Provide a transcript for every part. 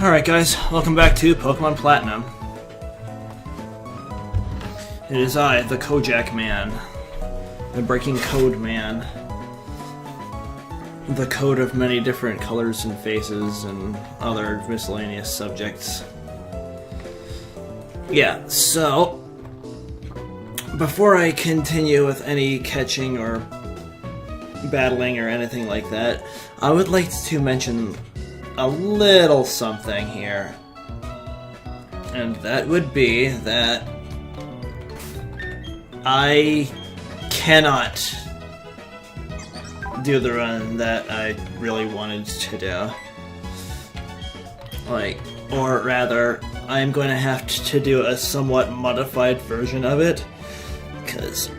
Alright guys, welcome back to Pokemon Platinum. It is I, the KoJack man. The breaking code man. The code of many different colors and faces and other miscellaneous subjects. Yeah, so before I continue with any catching or battling or anything like that, I would like to mention a little something here. And that would be that I cannot do the run that I really wanted to do. Or rather, I'm going to have to do a somewhat modified version of it. Because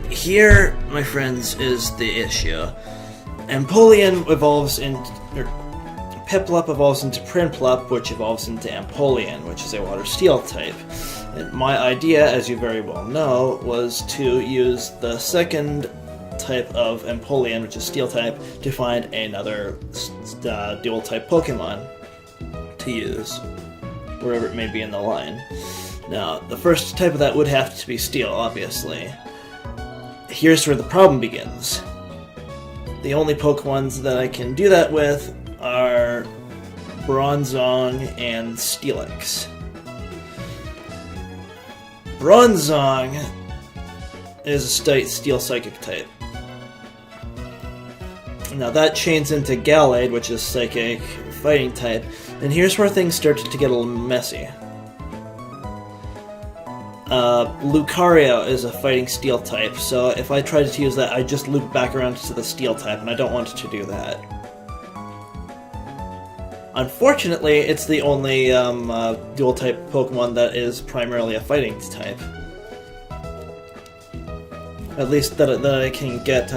here, my friends, is the issue. Empoleon evolves into... Piplup evolves into Prinplup, which evolves into Empoleon, which is a Water Steel type. And my idea, as you very well know, was to use the second type of Empoleon, which is Steel type, to find another dual type Pokemon to use, wherever it may be in the line. Now, the first type of that would have to be Steel, obviously. Here's where the problem begins. The only Pokemons that I can do that with are Bronzong and Steelix. Bronzong is a Steel Psychic type. Now that chains into Gallade, which is Psychic Fighting type, and here's where things start to get a little messy. Lucario is a Fighting Steel type, so if I tried to use that, I'd just loop back around to the Steel type, and I don't want to do that. Unfortunately, it's the only dual-type Pokemon that is primarily a fighting type. At least that I can get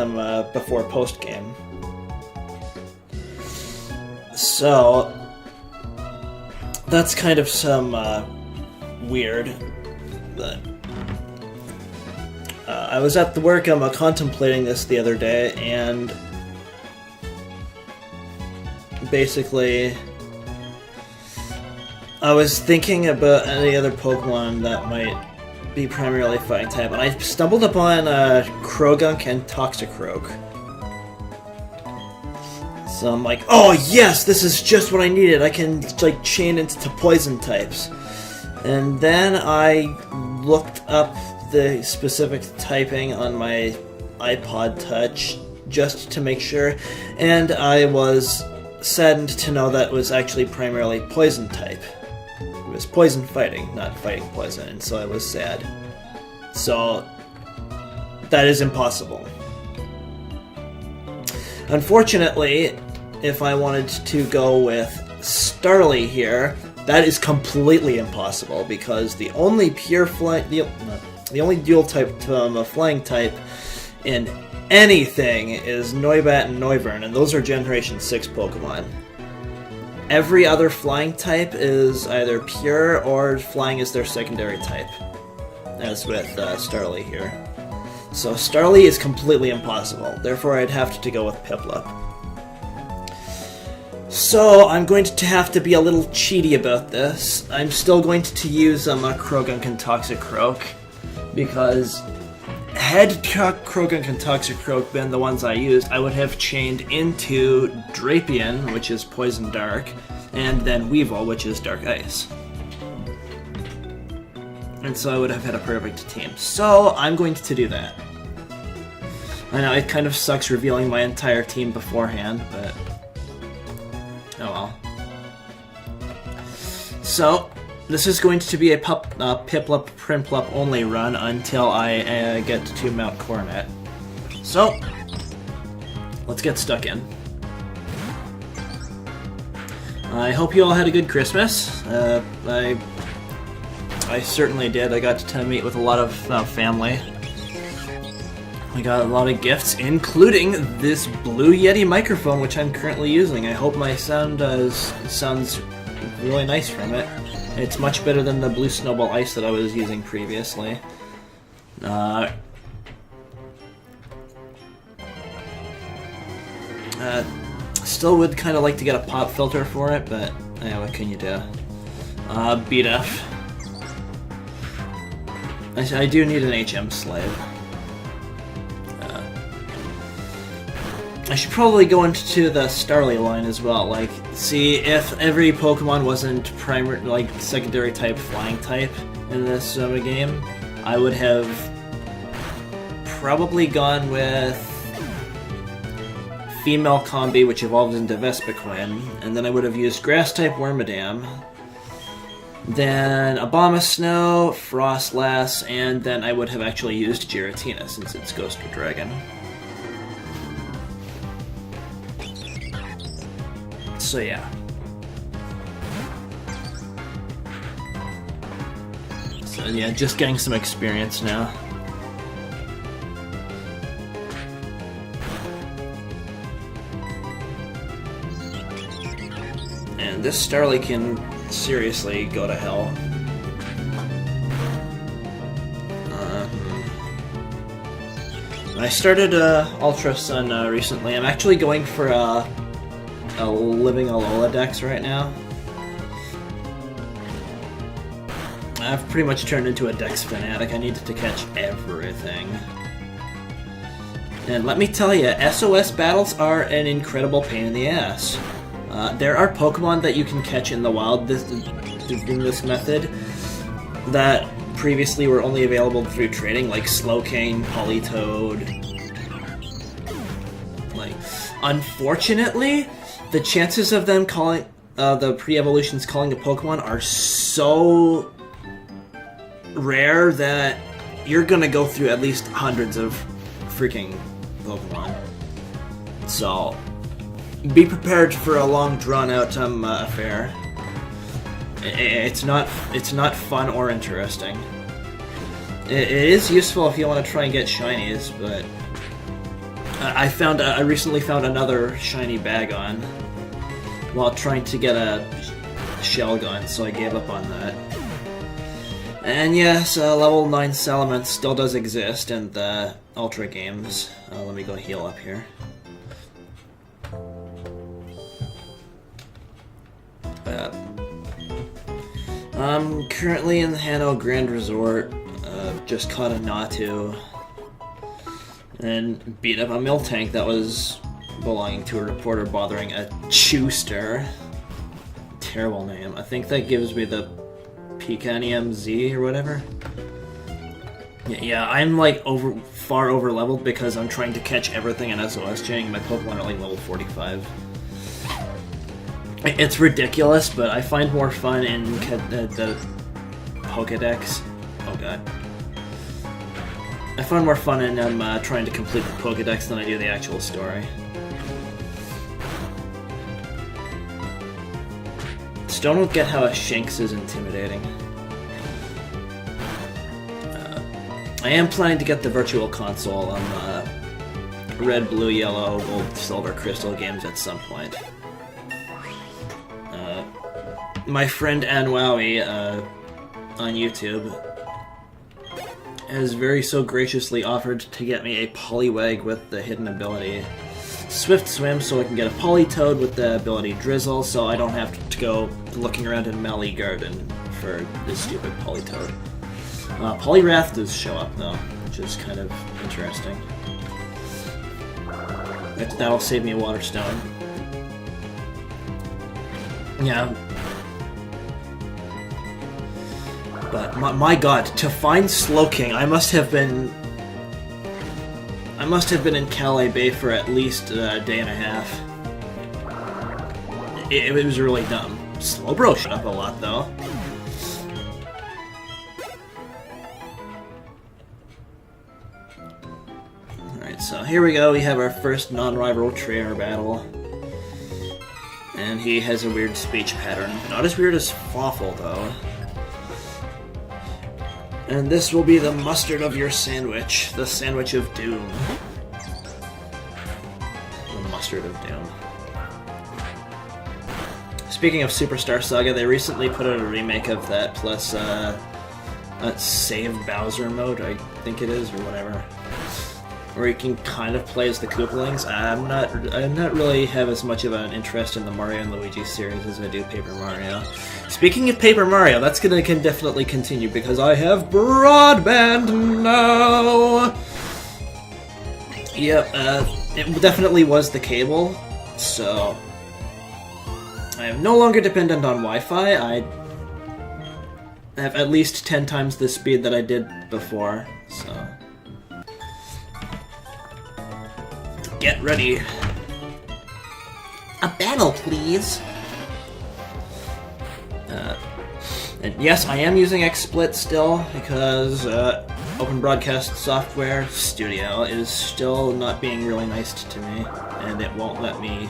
before post-game. So, that's kind of some weird. But, I was at the work contemplating this the other day, and basically I was thinking about any other Pokemon that might be primarily fighting type, and I stumbled upon Croagunk and Toxicroak. So I'm like, oh yes, this is just what I needed. I can like chain into poison types. And then I looked up the specific typing on my iPod Touch just to make sure, and I was saddened to know that it was actually primarily poison type. It was poison fighting, not fighting poison, and so I was sad. So, that is impossible. Unfortunately, if I wanted to go with Starly here, that is completely impossible, because the only pure flying... The only dual type flying type in anything is Noibat and Noivern, and those are Generation 6 Pokemon. Every other flying type is either pure or flying is their secondary type, as with Starly here. So Starly is completely impossible, therefore I'd have to go with Piplup. So I'm going to have to be a little cheaty about this. I'm still going to use Croagunk and Toxicroak, because had Croagunk and Toxicroak been the ones I used, I would have chained into Drapion, which is Poison Dark, and then Weavile, which is Dark Ice. And so I would have had a perfect team. So I'm going to do that. I know it kind of sucks revealing my entire team beforehand, but oh well. So this is going to be a Piplup, Prinplup only run until I get to Mount Coronet. So, let's get stuck in. I hope you all had a good Christmas. I certainly did. I got to meet with a lot of family. I got a lot of gifts, including this Blue Yeti microphone, which I'm currently using. I hope my sound sounds really nice from it. It's much better than the Blue Snowball Ice that I was using previously. Still would kind of like to get a pop filter for it, but Yeah, what can you do? Beat up. I do need an HM slave. I should probably go into the Starly line as well. Like, see if every Pokemon wasn't primary, like secondary type, flying type in this game, I would have probably gone with Female Combi, which evolves into Vespiquen, and then I would have used Grass type Wormadam, then Abomasnow, Frostlass, and then I would have actually used Giratina since it's Ghost Dragon. So yeah. So yeah, just getting some experience now. And this Starly can seriously go to hell. I started Ultra Sun recently. I'm actually going for a Living Alola Dex right now. I've pretty much turned into a Dex fanatic. I needed to catch everything. And let me tell you, SOS battles are an incredible pain in the ass. There are Pokemon that you can catch in the wild doing this method that previously were only available through trading, like Slowcane, Politoed. Like, unfortunately, the chances of them calling the pre-evolutions calling a Pokemon are so rare that you're gonna go through at least hundreds of freaking Pokemon. So be prepared for a long, drawn-out affair. It's not fun or interesting. It is useful if you want to try and get shinies, but I recently found another shiny Bagon while trying to get a shell gun, so I gave up on that. And yes, level 9 Salamence still does exist in the Ultra games. Let me go heal up here. I'm currently in the Hano Grand Resort. Just caught a Natu. And beat up a Miltank that was belonging to a reporter bothering a Chewster. Terrible name. I think that gives me the Picanium Z or whatever. Yeah, I'm like far over leveled because I'm trying to catch everything in SOS Chain. My Pokemon are like level 45. It's ridiculous, but I find more fun in the Pokédex. Oh god. I find more fun in trying to complete the Pokédex than I do the actual story. Still don't get how a Shinx is intimidating. I am planning to get the Virtual Console on Red, Blue, Yellow, Gold, Silver, Crystal games at some point. My friend NWOWWE on YouTube has very so graciously offered to get me a Poliwag with the hidden ability Swift Swim, so I can get a Politoed with the ability Drizzle, so I don't have to go looking around in Mally Garden for this stupid Politoed. Poliwrath does show up though, which is kind of interesting. That'll save me a Water Stone. Yeah. But my god, to find Slowking, I must have been in Calais Bay for at least a day and a half. It was really dumb. Slowbro showed up a lot though. Alright, so here we go, we have our first non-rival trainer battle. And he has a weird speech pattern. Not as weird as Fawful though. And this will be the mustard of your sandwich. The sandwich of doom. The mustard of doom. Speaking of Superstar Saga, they recently put out a remake of that, plus Save Bowser mode, I think it is, or whatever. where you can kind of play as the Koopalings. I'm not really have as much of an interest in the Mario and Luigi series as I do Paper Mario. Speaking of Paper Mario, that's can definitely continue because I have broadband now. Yep, it definitely was the cable, so I am no longer dependent on Wi-Fi. I have at least 10 times the speed that I did before, so... Get ready. A battle, please! And yes, I am using XSplit still, because Open Broadcast Software Studio is still not being really nice to me, and it won't let me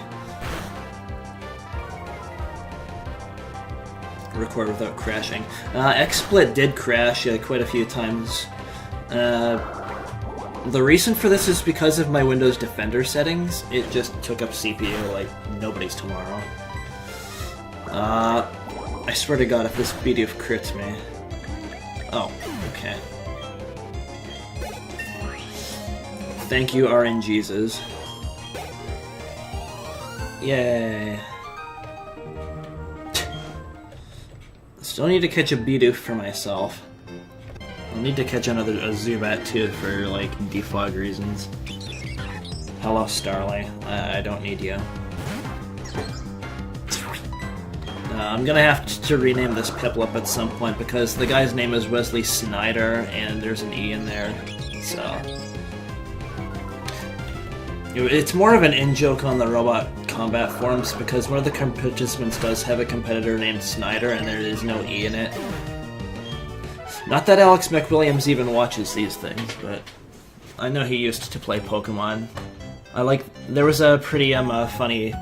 record without crashing. XSplit did crash quite a few times. The reason for this is because of my Windows Defender settings. It just took up CPU like nobody's tomorrow. I swear to God, if this Bidoof crits me... Oh, okay. Thank you, RNGesus. Yay. Still need to catch a Bidoof for myself. I'll need to catch a Zubat too for, like, defog reasons. Hello, Starly. I don't need you. I'm gonna have to rename this Piplup at some point because the guy's name is Wesley Snyder and there's an E in there, so... It's more of an in-joke on the Robot Combat forums because one of the participants does have a competitor named Snyder and there is no E in it. Not that Alex McWilliams even watches these things, but I know he used to play Pokemon. There was a pretty funny...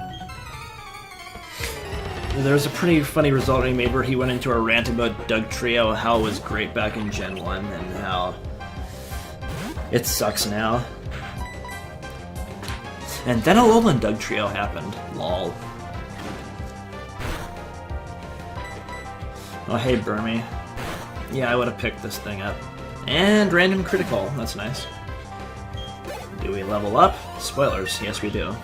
There was a pretty funny result he made where he went into a rant about Doug Trio, how it was great back in Gen 1, and how it sucks now. And then Alolan Doug Trio happened. Lol. Oh hey, Burmy. Yeah, I would have picked this thing up. And random critical, that's nice. Do we level up? Spoilers, yes we do.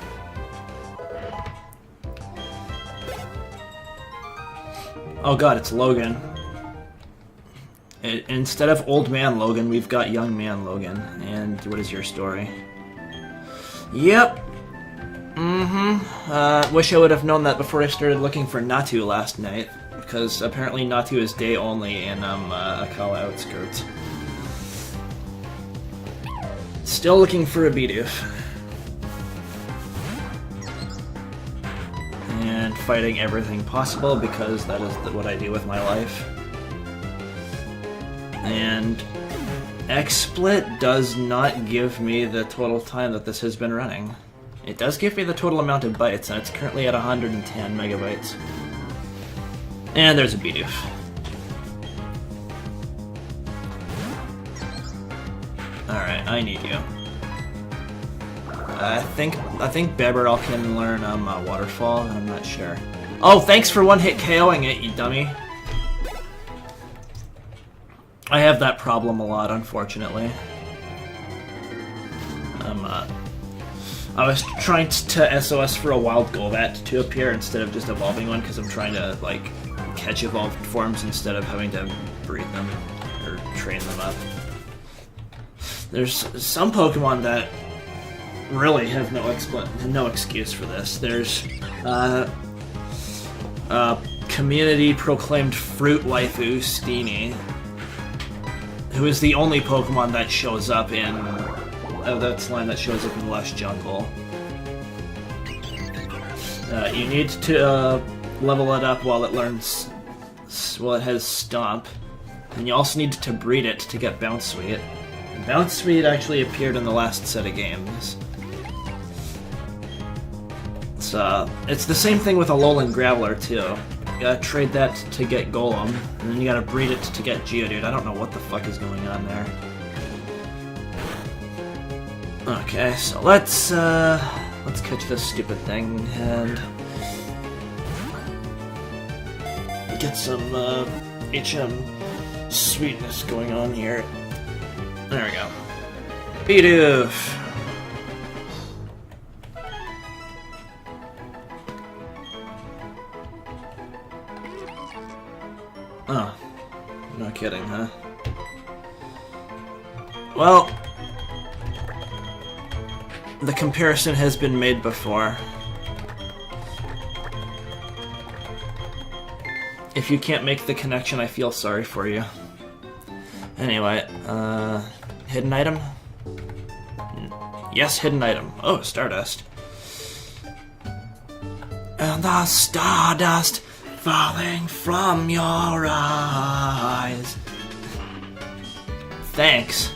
Oh god, it's Logan. Instead of old man Logan, we've got young man Logan. And what is your story? Yep. Wish I would have known that before I started looking for Natu last night. Because apparently Natu is day only in Akala Outskirts. Still looking for a Bidoof. And fighting everything possible because that is what I do with my life. And XSplit does not give me the total time that this has been running. It does give me the total amount of bytes, and it's currently at 110 megabytes. And there's a Bidoof. Alright, I need you. I think Beberl can learn Waterfall, I'm not sure. Oh, thanks for one-hit KOing it, you dummy. I have that problem a lot, unfortunately. I was trying to SOS for a wild Golbat to appear instead of just evolving one, because I'm trying to, like, catch evolved forms instead of having to breed them, or train them up. There's some Pokemon that really have no excuse for this. There's community-proclaimed fruit waifu, Steenie, who is the only Pokemon that shows up in... that's the line that shows up in Lush Jungle. You need to level it up while it learns... while it has Stomp. And you also need to breed it to get Bounce Sweet. Bounce Sweet actually appeared in the last set of games. It's the same thing with Alolan Graveler, too. You gotta trade that to get Golem, and then you gotta breed it to get Geodude. I don't know what the fuck is going on there. Okay, so let's catch this stupid thing and get some HM sweetness going on here. There we go. Bidoof! Oh. No kidding, huh? Well, the comparison has been made before. If you can't make the connection, I feel sorry for you. Anyway, hidden item? Yes, hidden item. Oh, Stardust. And the stardust falling from your eyes. Thanks.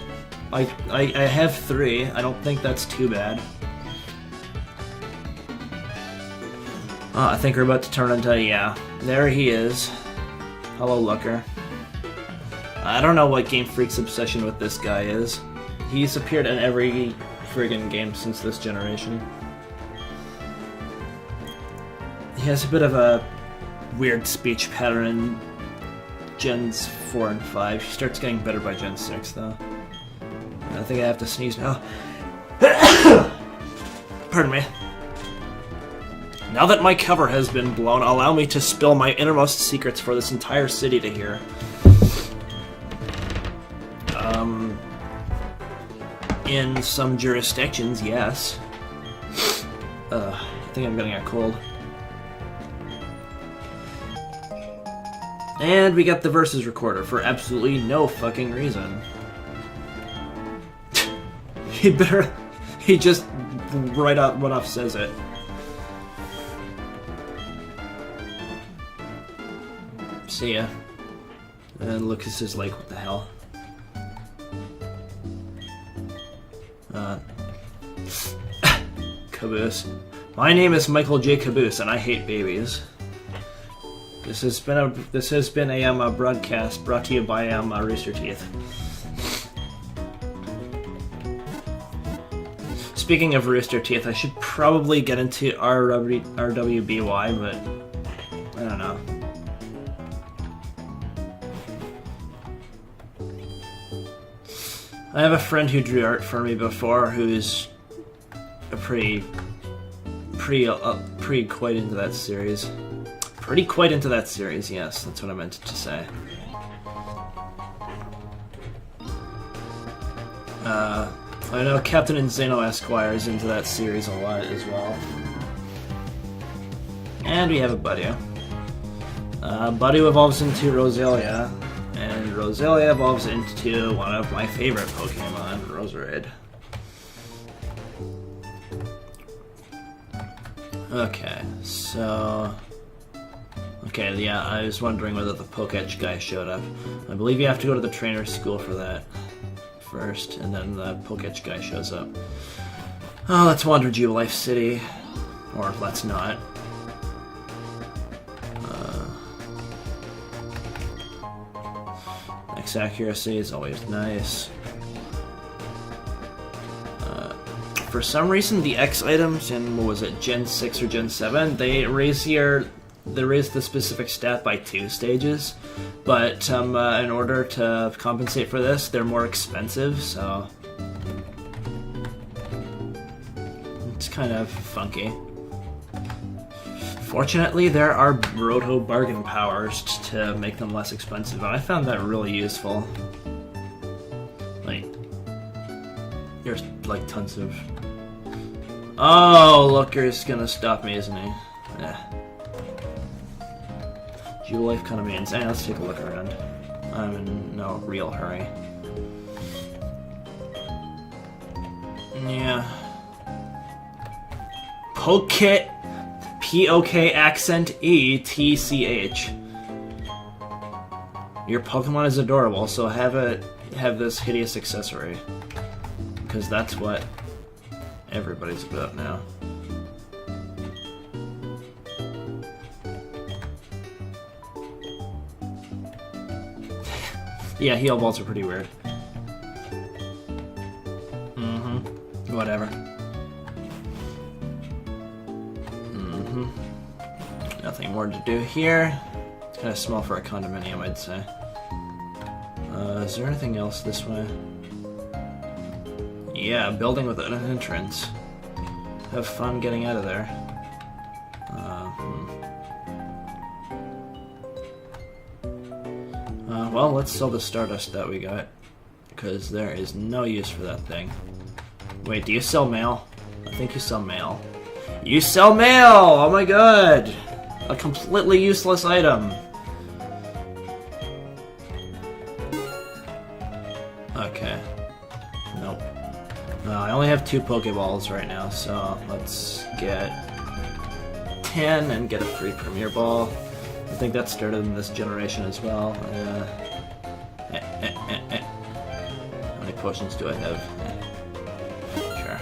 I have 3. I don't think that's too bad. Oh, I think we're about to turn into, yeah. There he is. Hello, Looker. I don't know what Game Freak's obsession with this guy is. He's appeared in every friggin' game since this generation. He has a bit of a weird speech pattern in Gens 4 and 5. He starts getting better by Gen 6, though. I think I have to sneeze now. Pardon me. Now that my cover has been blown, allow me to spill my innermost secrets for this entire city to hear. In some jurisdictions, yes. I think I'm getting a cold. And we got the versus recorder for absolutely no fucking reason. He just right off says it. See ya. And Lucas is like, what the hell? Caboose. My name is Michael J. Caboose, and I hate babies. This has been a broadcast brought to you by Rooster Teeth. Speaking of Rooster Teeth, I should probably get into RWBY, but I don't know. I have a friend who drew art for me before who's a pretty quite into that series. Pretty quite into that series, yes, that's what I meant to say. I know Captain Inn-Zhano Esquire is into that series a lot as well. And we have a Buddy. Buddy evolves into Roselia, and Roselia evolves into one of my favorite Pokemon, Roserade. Okay, so... Okay, yeah, I was wondering whether the KoJack guy showed up. I believe you have to go to the trainer's school for that first, and then the KoJack guy shows up. Oh, let's wander Jubilife City. Or let's not. X accuracy is always nice. For some reason, the X items in, what was it, Gen 6 or Gen 7, they raise the specific stat by 2 stages, but in order to compensate for this, they're more expensive, so it's kind of funky. Fortunately, there are Roto bargain powers to make them less expensive, and I found that really useful. Like, there's like tons of... Oh, Looker's gonna stop me, isn't he? Yeah. Jubilife kind of means. Let's take a look around. I'm in no real hurry. Yeah. P-O-K accent E-T-C-H. Your Pokemon is adorable, so have this hideous accessory. Because that's what everybody's about now. Yeah, heal balls are pretty weird. Whatever. Nothing more to do here. It's kind of small for a condominium, I'd say. Is there anything else this way? Yeah, building with an entrance. Have fun getting out of there. Well, let's sell the Stardust that we got, because there is no use for that thing. Wait, do you sell mail? I think you sell mail. You sell mail! Oh my god! A completely useless item. Okay. Nope. I only have 2 Pokeballs right now, so let's get 10 and get a free Premier Ball. I think that started in this generation as well. How many potions do I have? Sure.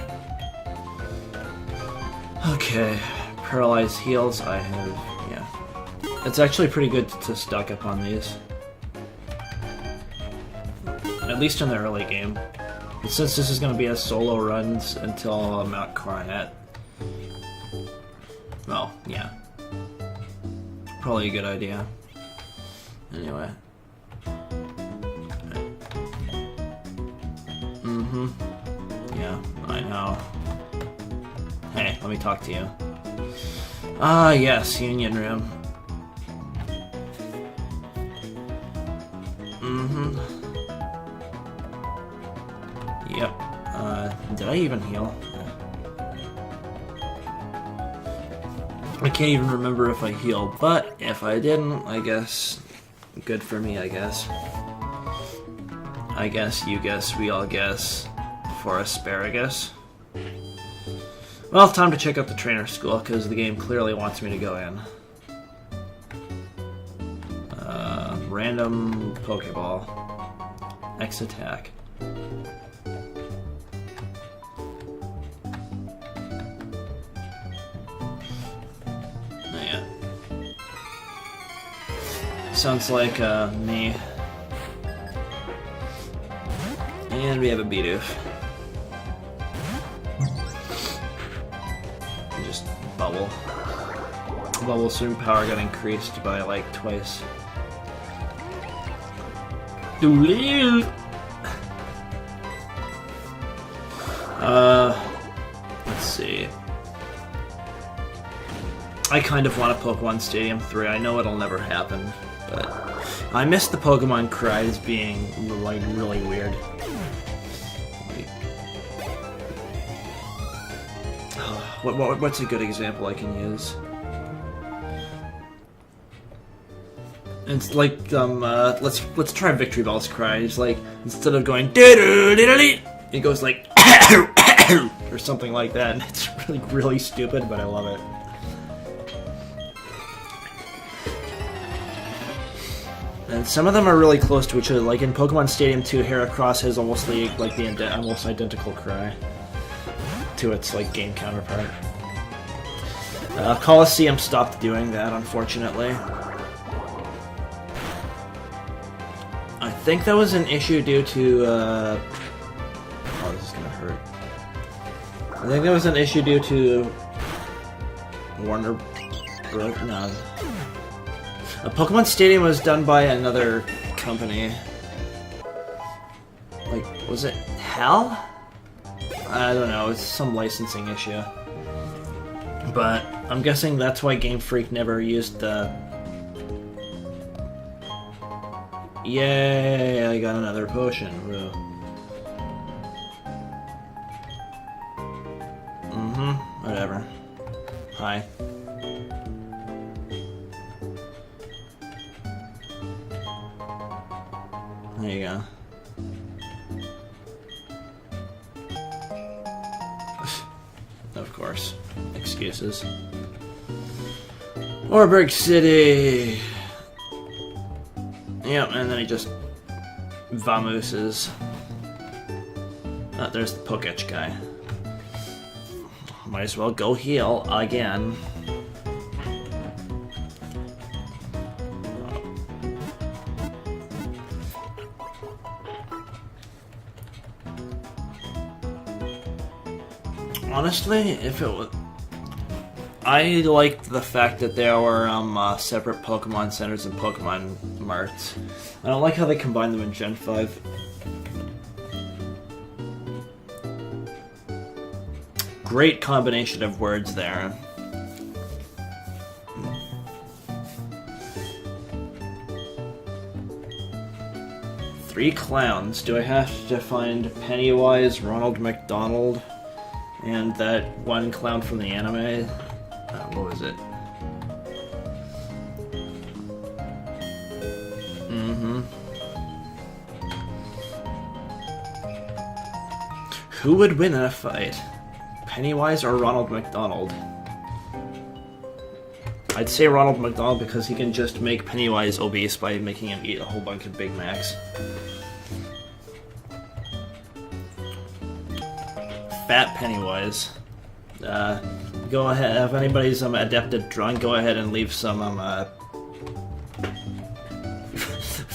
Okay. Paralyze heals, I have, yeah. It's actually pretty good to stock up on these. At least in the early game. And since this is going to be a solo runs until Mount Coronet. Well, yeah. Probably a good idea. Anyway. Yeah, I know. Hey, let me talk to you. Ah, yes, Union Room. Yep. Did I even heal? I can't even remember if I healed, but if I didn't, I guess good for me, I guess. I guess, you guess, we all guess for asparagus. Well, time to check out the trainer school, because the game clearly wants me to go in. Random Pokeball. X attack. Yeah. Sounds like me. And we have a Bidoof. Just bubble. Bubble swim power got increased by like twice. Let's see. I kind of want a Pokemon Stadium 3. I know it'll never happen, but I miss the Pokemon cries being like really weird. What's a good example I can use? It's like let's try Victory Bell's cry. It's like instead of going it goes like or something like that, and it's really stupid, but I love it. And some of them are really close to each other. Like in Pokemon Stadium 2, Heracross has almost the almost identical cry to its like game counterpart. Coliseum stopped doing that, unfortunately. I think that was an issue due to oh, this is gonna hurt. I think that was an issue due to Warner Bros. No. Pokemon Stadium was done by another company. Like, was it HAL? I don't know, it's some licensing issue. But I'm guessing that's why Game Freak never used the... Yay, I got another potion. Woo. Whatever. Hi. There you go. Of course. Excuses. Orberg City! Yep, and then he just vamooses. Oh, there's the Poketch guy. Might as well go heal again. Honestly, if it was... I liked the fact that there were separate Pokemon Centers and Pokemon Marts. I don't like how they combine them in Gen 5. Great combination of words there. 3 clowns. Do I have to find Pennywise, Ronald McDonald, and that one clown from the anime? What was it? Who would win in a fight? Pennywise or Ronald McDonald? I'd say Ronald McDonald because he can just make Pennywise obese by making him eat a whole bunch of Big Macs. Fat Pennywise. Go ahead, if anybody's adept at drawing, go ahead and leave some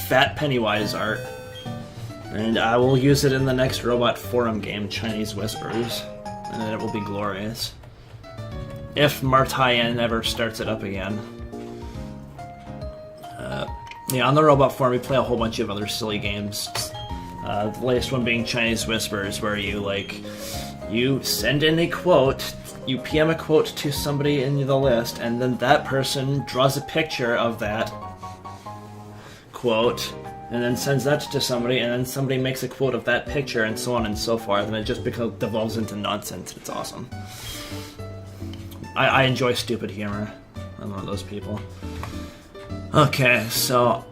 Fat Pennywise art. And I will use it in the next robot forum game, Chinese Whispers. And it will be glorious. If Martayan ever starts it up again. Yeah, on the robot forum we play a whole bunch of other silly games. The latest one being Chinese Whispers, where you send in a quote, you PM a quote to somebody in the list, and then that person draws a picture of that quote, and then sends that to somebody, and then somebody makes a quote of that picture, and so on and so forth, and it just devolves into nonsense. It's awesome. I enjoy stupid humor. I'm one of those people. Okay, so...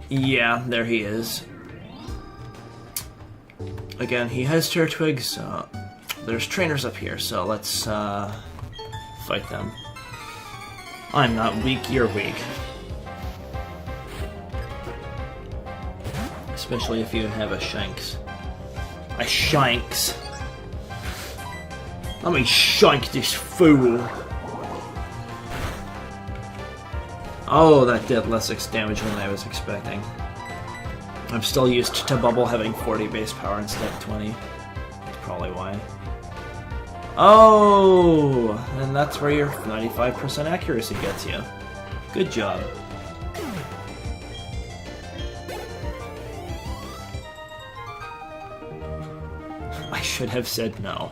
yeah, there he is. Again, he has Turtwigs, so... there's trainers up here, so let's, fight them. I'm not weak, you're weak. Especially if you have a Shanks. A Shanks. Let me shank this fool. Oh, that did less damage than I was expecting. I'm still used to Bubble having 40 base power instead of 20. That's probably why. Oh, and that's where your 95% accuracy gets you. Good job. I should have said no.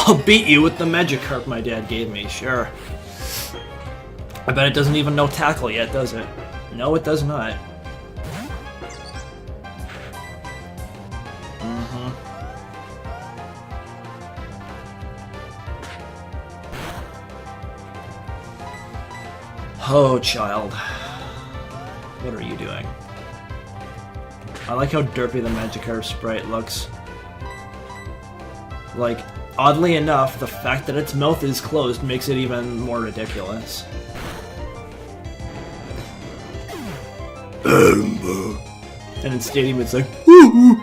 I'll beat you with the Magikarp my dad gave me, sure. I bet it doesn't even know Tackle yet, does it? No, it does not. Oh, child. What are you doing? I like how derpy the Magikarp sprite looks. Like, oddly enough, the fact that its mouth is closed makes it even more ridiculous. And in Stadium it's like, woo!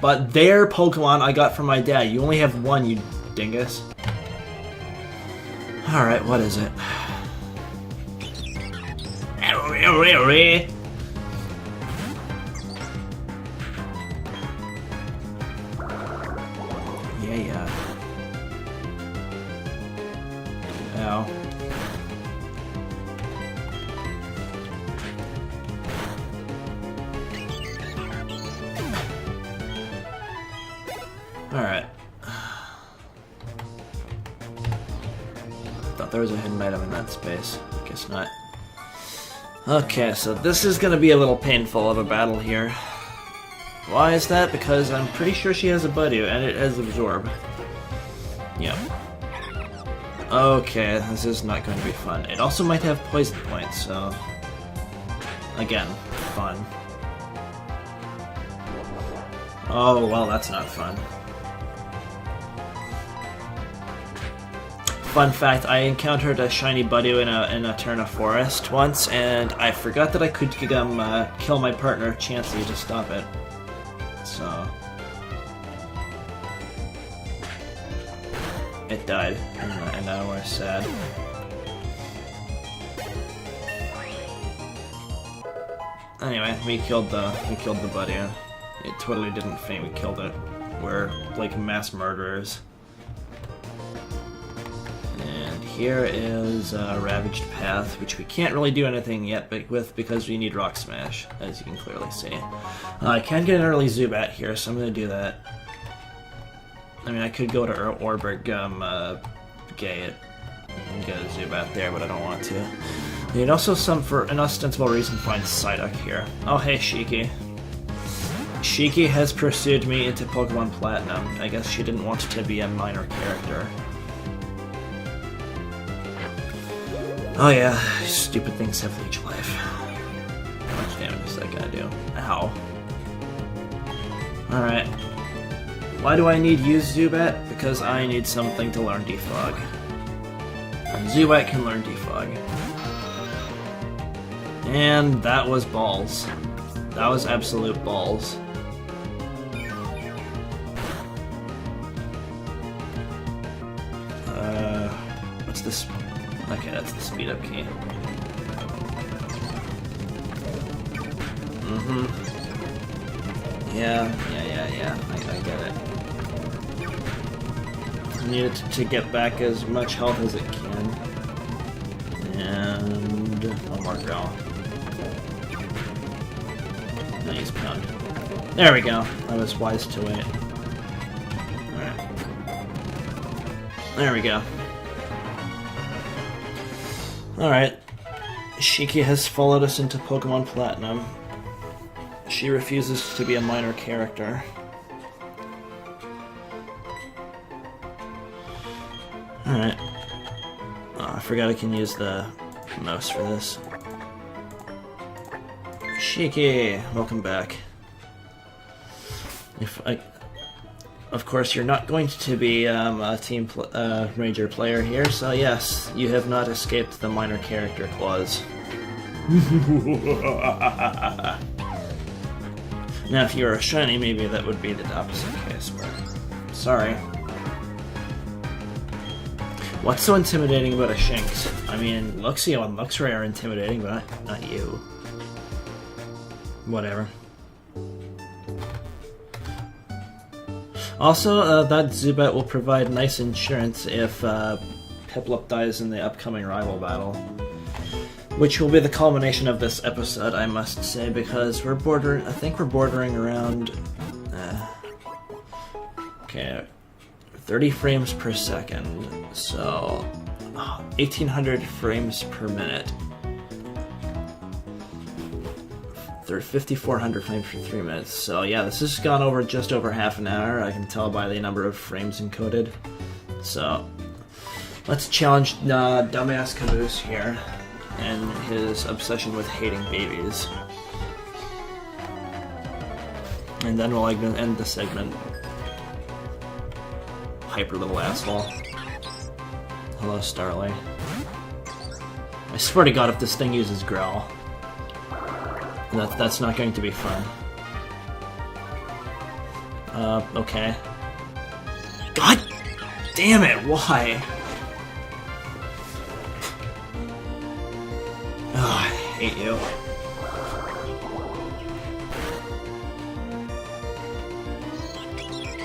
But their Pokemon I got from my dad. You only have one, you dingus. Alright, what is it? Yeah. Ow. Alright. Thought there was a hidden item in that space. Guess not. Okay, so this is gonna be a little painful of a battle here. Why is that? Because I'm pretty sure she has a Buddy, and it has Absorb. Yeah. Okay, this is not going to be fun. It also might have Poison Points, so... again, fun. Oh, well, that's not fun. Fun fact, I encountered a shiny Buddy in a Eterna forest once, and I forgot that I could kill my partner, Chansey, to stop it. So... it died, and now we're sad. Anyway, we killed the Buddy. It totally didn't faint, we killed it. We're like mass murderers. And here is a Ravaged Path, which we can't really do anything yet because we need Rock Smash, as you can clearly see. I can get an early Zubat here, so I'm going to do that. I mean, I could go to Orberg, Gate and get a Zubat there, but I don't want to. And also, for an ostensible reason, find Psyduck here. Oh, hey, Shiki. Shiki has pursued me into Pokemon Platinum. I guess she didn't want to be a minor character. Oh yeah, stupid things have leech life. How much damage is that gonna do? Ow. Alright. Why do I need use Zubat? Because I need something to learn Defog. And Zubat can learn Defog. And that was balls. That was absolute balls. What's this? Okay, that's the speed up key. Yeah. I get it. I need it to get back as much health as it can. And one more girl. Nice pound. There we go. I was wise to wait. Alright. There we go. Alright. Shiki has followed us into Pokemon Platinum. She refuses to be a minor character. Alright. Oh, I forgot I can use the mouse for this. Shiki, welcome back. Of course, you're not going to be a Team Ranger player here, so yes, you have not escaped the minor character clause. Now, if you were a shiny, maybe that would be the opposite case, but sorry. What's so intimidating about a Shinx? I mean, Luxio and Luxray are intimidating, but not you. Whatever. Also, that Zubat will provide nice insurance if Piplup dies in the upcoming rival battle. Which will be the culmination of this episode, I must say, because I think we're bordering around... okay, 30 frames per second, so 1800 frames per minute. 5400 frames for 3 minutes. So yeah, this has gone over just over half an hour. I can tell by the number of frames encoded. So let's challenge dumbass Caboose here and his obsession with hating babies. And then we'll end the segment. Hyper little asshole. Hello, Starly. I swear to God, if this thing uses Growl, that's not going to be fun. Okay. God damn it, why? Oh, I hate you.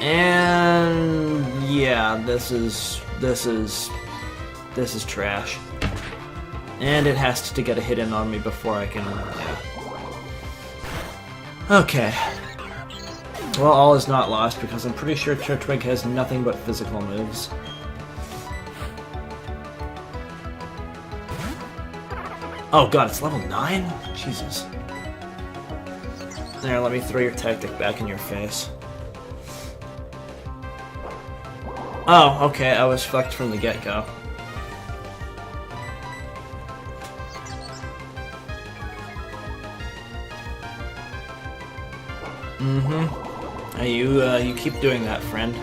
And yeah, this is trash. And it has to get a hit in on me before I can, yeah. Okay. Well, all is not lost, because I'm pretty sure Turtwig has nothing but physical moves. Oh god, it's level 9? Jesus. There, let me throw your tactic back in your face. Oh, okay, I was fucked from the get-go. You keep doing that, friend.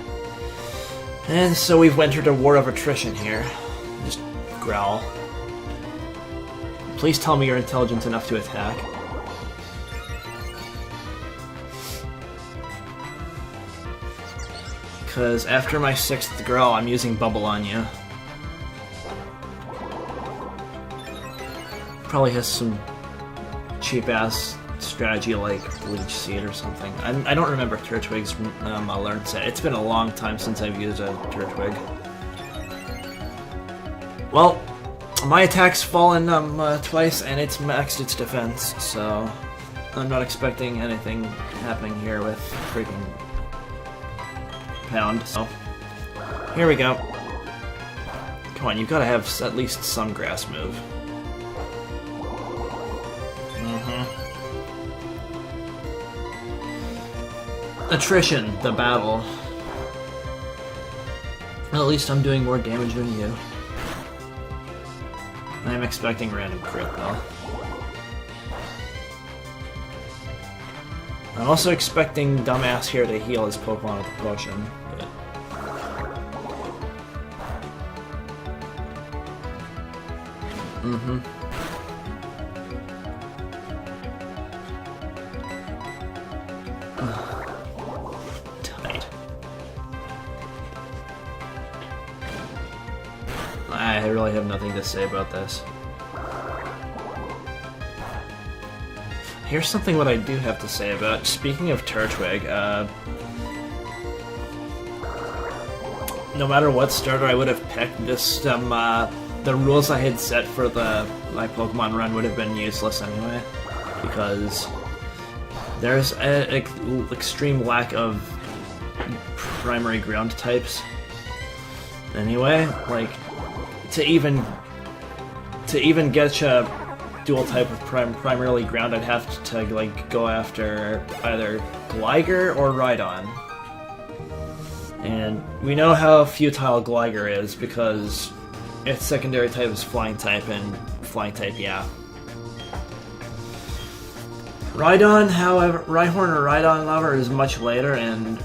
And so we've entered a war of attrition here. Just growl. Please tell me you're intelligent enough to attack. Because after my 6th growl, I'm using Bubble on you. Probably has some cheap-ass strategy like Leech Seed or something. I don't remember Turtwig's learn set. It's been a long time since I've used a Turtwig. Well, my attack's fallen twice and it's maxed its defense, so I'm not expecting anything happening here with freaking Pound. So Here we go. Come on, you've got to have at least some grass move. Attrition, the battle. Well, at least I'm doing more damage than you. I'm expecting random crit, though. I'm also expecting Dumbass here to heal his Pokemon with a potion. But... Tight. I really have nothing to say about this. Here's something what I do have to say about. Speaking of Turtwig, no matter what starter I would have picked, this the rules I had set for my Pokemon run would have been useless anyway, because there's an extreme lack of primary ground types. Anyway, like to even get a dual type of primarily ground, I'd have to like go after either Gligar or Rhydon. And we know how futile Gligar is because its secondary type is Flying type, and Flying type, yeah. Rhydon, however, Rhyhorn or Rhydon Lover is much later, and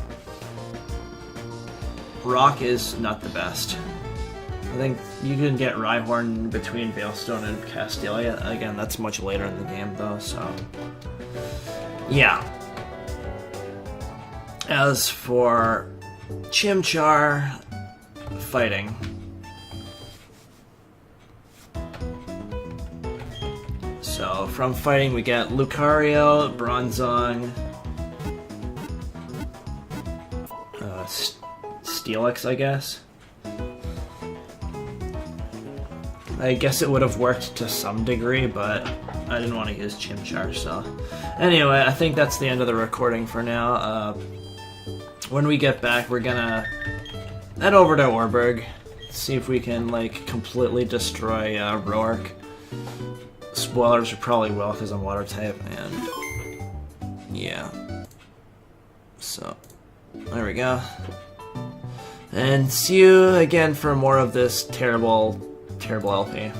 Rock is not the best. I think you can get Rhyhorn between Veilstone and Castelia. Again, that's much later in the game, though, so... yeah. As for Chimchar fighting... so, from fighting we get Lucario, Bronzong... Steelix, I guess? I guess it would have worked to some degree, but I didn't want to use Chimchar, so... anyway, I think that's the end of the recording for now. When we get back, we're gonna head over to Orberg, see if we can, like, completely destroy Roark. Spoilers, we probably will, because I'm water type, and... yeah. So, there we go. And see you again for more of this terrible LP.